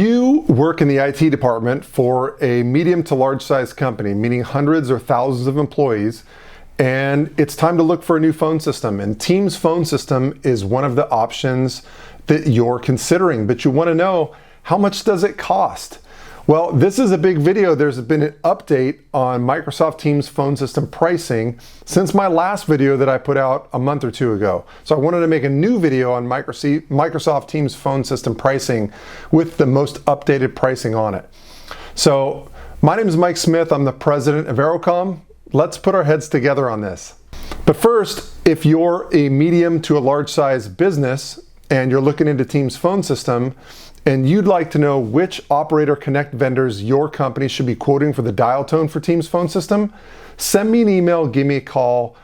You work in the IT department for a medium to large size company, meaning hundreds or thousands of employees, and it's time to look for a new phone system. And Teams phone system is one of the options that you're considering, but you want to know, how much does it cost? Well, this is a big video. There's been an update on Microsoft Teams phone system pricing since my last video that I put out a month or two ago. So I wanted to make a new video on Microsoft Teams phone system pricing with the most updated pricing on it. So my name is Mike Smith. I'm the president of AeroCom. Let's put our heads together on this. But first, if you're a medium to a large size business and you're looking into Teams phone system, and you'd like to know which Operator Connect vendors your company should be quoting for the dial tone for Teams phone system, send me an email, give me a call.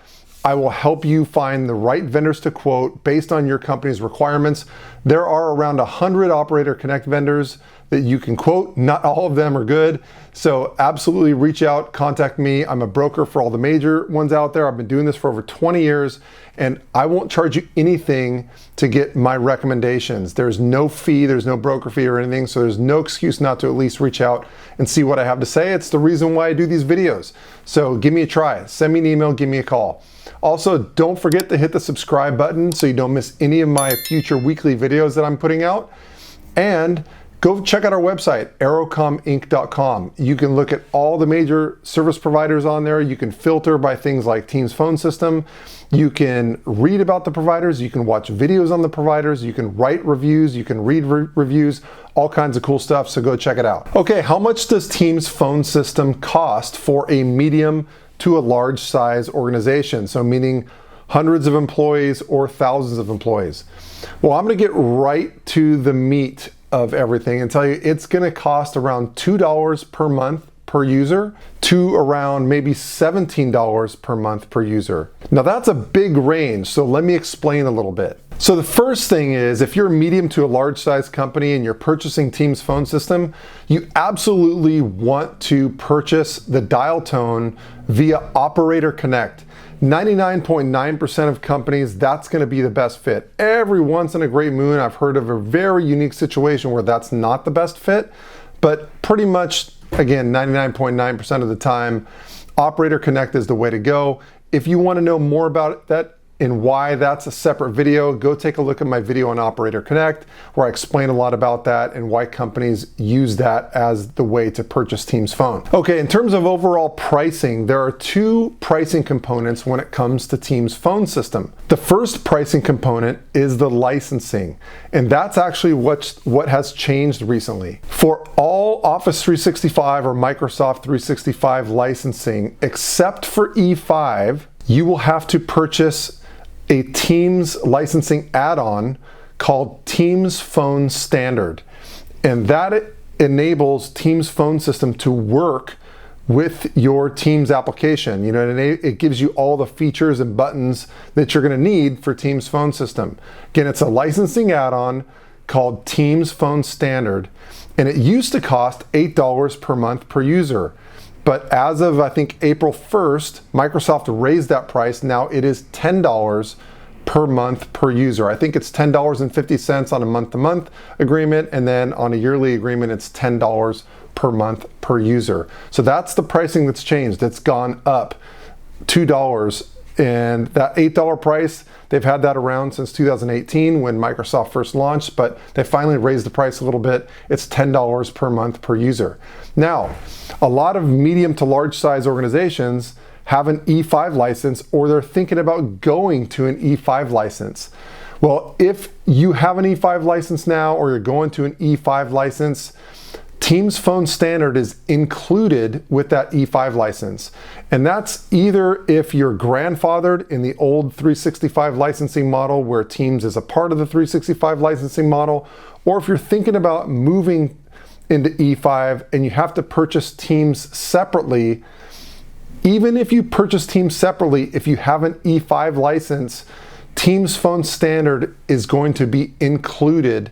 I will help you find the right vendors to quote based on your company's requirements. There are around 100 Operator Connect vendors that you can quote. Not all of them are good. So absolutely reach out, contact me. I'm a broker for all the major ones out there. I've been doing this for over 20 years and I won't charge you anything to get my recommendations. There's no fee, there's no broker fee or anything. So there's no excuse not to at least reach out and see what I have to say. It's the reason why I do these videos. So give me a try, send me an email, give me a call. Also, don't forget to hit the subscribe button so you don't miss any of my future weekly videos that I'm putting out. And go check out our website, AeroCominc.com. You can look at all the major service providers on there. You can filter by things like Teams phone system. You can read about the providers. You can watch videos on the providers. You can write reviews. You can read reviews, all kinds of cool stuff. So go check it out. Okay, how much does Teams phone system cost for a medium to a large size organization? So meaning hundreds of employees or thousands of employees. Well, I'm going to get right to the meat of everything and tell you it's going to cost around $2 per month per user to around maybe $17 per month per user. Now that's a big range, so let me explain a little bit. So the first thing is, if you're a medium to a large size company and you're purchasing Teams phone system, you absolutely want to purchase the dial tone via Operator Connect. 99.9% of companies, that's going to be the best fit. Every once in a great moon, I've heard of a very unique situation where that's not the best fit, but pretty much, again, 99.9% of the time, Operator Connect is the way to go. If you want to know more about that and why that's a separate video, go take a look at my video on Operator Connect, where I explain a lot about that and why companies use that as the way to purchase Teams phone. Okay, in terms of overall pricing, there are two pricing components when it comes to Teams phone system. The first pricing component is the licensing, and that's actually what has changed recently. For all Office 365 or Microsoft 365 licensing, except for E5, you will have to purchase a Teams licensing add-on called Teams Phone Standard. And that enables Teams phone system to work with your Teams application. You know, and it gives you all the features and buttons that you're going to need for Teams phone system. Again, it's a licensing add-on called Teams Phone Standard, and it used to cost $8 per month per user. But as of, I think, April 1st, Microsoft raised that price. Now it is $10 per month per user. I think it's $10.50 on a month-to-month agreement, and then on a yearly agreement, it's $10 per month per user. So that's the pricing that's changed. It's gone up $2. And that $8 price, they've had that around since 2018 when Microsoft first launched, but they finally raised the price a little bit. It's $10 per month per user. Now, a lot of medium to large size organizations have an E5 license, or they're thinking about going to an E5 license. Well, if you have an E5 license now, or you're going to an E5 license, Teams Phone Standard is included with that E5 license. And that's either if you're grandfathered in the old 365 licensing model where Teams is a part of the 365 licensing model, or if you're thinking about moving into E5 and you have to purchase Teams separately. Even if you purchase Teams separately, if you have an E5 license, Teams Phone Standard is going to be included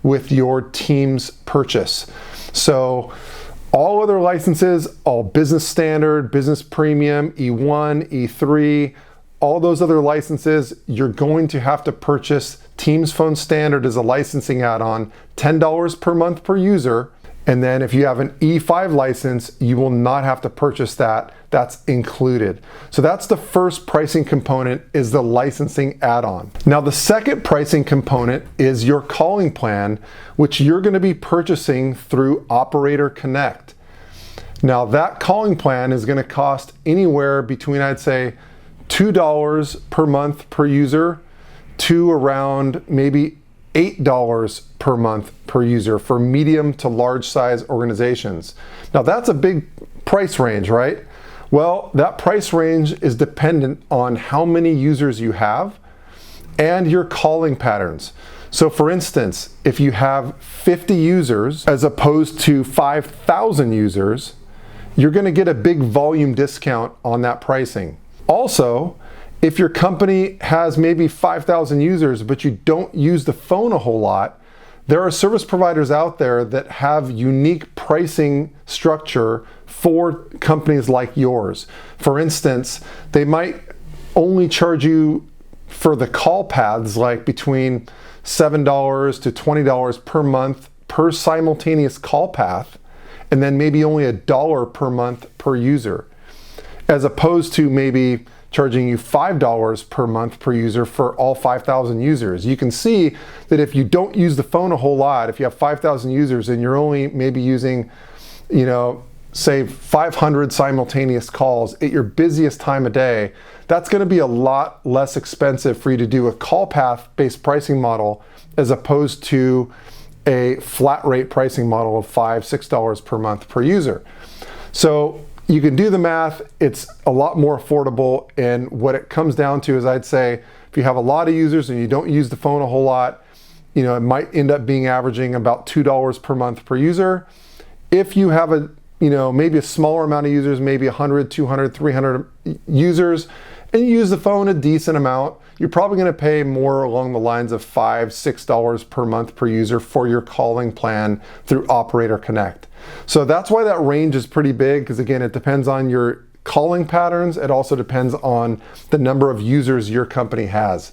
with your Teams purchase. So all other licenses, all business standard, business premium, E1, E3, all those other licenses, you're going to have to purchase Teams Phone Standard as a licensing add-on, $10 per month per user. And then if you have an E5 license, you will not have to purchase that. That's included. So that's the first pricing component, is the licensing add-on. Now the second pricing component is your calling plan, which you're going to be purchasing through Operator Connect. Now that calling plan is going to cost anywhere between, I'd say, $2 per month per user to around maybe $8 per month per user for medium to large size organizations. Now that's a big price range, right? Well, that price range is dependent on how many users you have and your calling patterns. So for instance, if you have 50 users as opposed to 5,000 users, you're going to get a big volume discount on that pricing. Also, if your company has maybe 5,000 users, but you don't use the phone a whole lot, there are service providers out there that have unique pricing structure for companies like yours. For instance, they might only charge you for the call paths like between $7 to $20 per month per simultaneous call path, and then maybe only $1 per month per user, as opposed to maybe charging you $5 per month per user for all 5,000 users. You can see that if you don't use the phone a whole lot, if you have 5,000 users and you're only maybe using, say 500 simultaneous calls at your busiest time of day, that's going to be a lot less expensive for you to do a call path based pricing model as opposed to a flat rate pricing model of $5, $6 per month per user. So you can do the math, it's a lot more affordable, and what it comes down to is, I'd say, if you have a lot of users and you don't use the phone a whole lot, it might end up being averaging about $2 per month per user. If you have maybe a smaller amount of users, maybe 100, 200, 300 users, and you use the phone a decent amount, you're probably going to pay more along the lines of $5, $6 per month per user for your calling plan through Operator Connect. So that's why that range is pretty big, because again, it depends on your calling patterns. It also depends on the number of users your company has.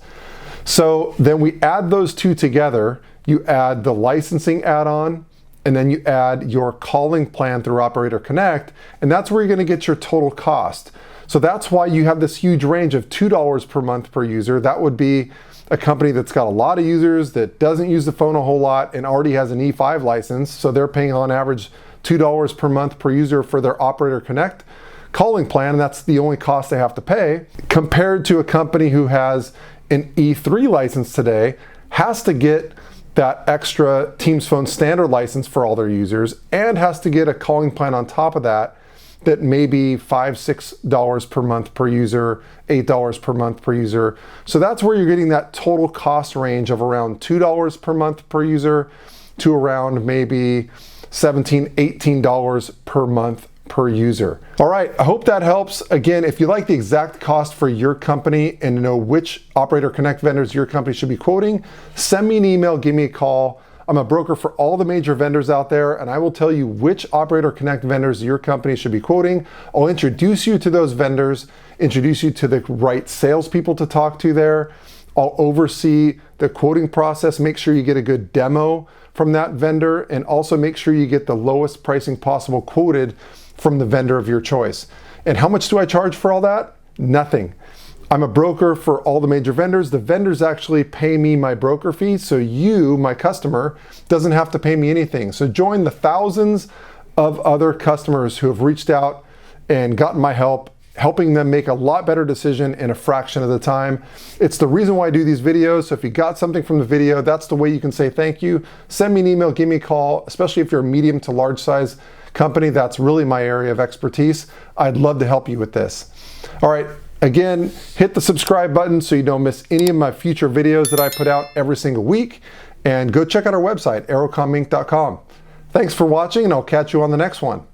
So then we add those two together. You add the licensing add-on, and then you add your calling plan through Operator Connect, and that's where you're going to get your total cost. So that's why you have this huge range of $2 per month per user. That would be a company that's got a lot of users, that doesn't use the phone a whole lot, and already has an E5 license. So they're paying on average $2 per month per user for their Operator Connect calling plan, and that's the only cost they have to pay, compared to a company who has an E3 license today, has to get that extra Teams Phone Standard license for all their users, and has to get a calling plan on top of that that may be $5, $6 per month per user, $8 per month per user. So that's where you're getting that total cost range of around $2 per month per user to around maybe $17, $18 per month per user. All right, I hope that helps. Again, if you like the exact cost for your company and to know which Operator Connect vendors your company should be quoting, send me an email, give me a call. I'm a broker for all the major vendors out there, and I will tell you which Operator Connect vendors your company should be quoting. I'll introduce you to those vendors, introduce you to the right salespeople to talk to there. I'll oversee the quoting process, make sure you get a good demo from that vendor, and also make sure you get the lowest pricing possible quoted from the vendor of your choice. And how much do I charge for all that? Nothing. I'm a broker for all the major vendors. The vendors actually pay me my broker fee, so you, my customer, doesn't have to pay me anything. So join the thousands of other customers who have reached out and gotten my help, helping them make a lot better decision in a fraction of the time. It's the reason why I do these videos. So if you got something from the video, that's the way you can say thank you. Send me an email, give me a call, especially if you're a medium to large size company. That's really my area of expertise. I'd love to help you with this. All right. Again, hit the subscribe button so you don't miss any of my future videos that I put out every single week. And go check out our website, aerocominc.com. Thanks for watching, and I'll catch you on the next one.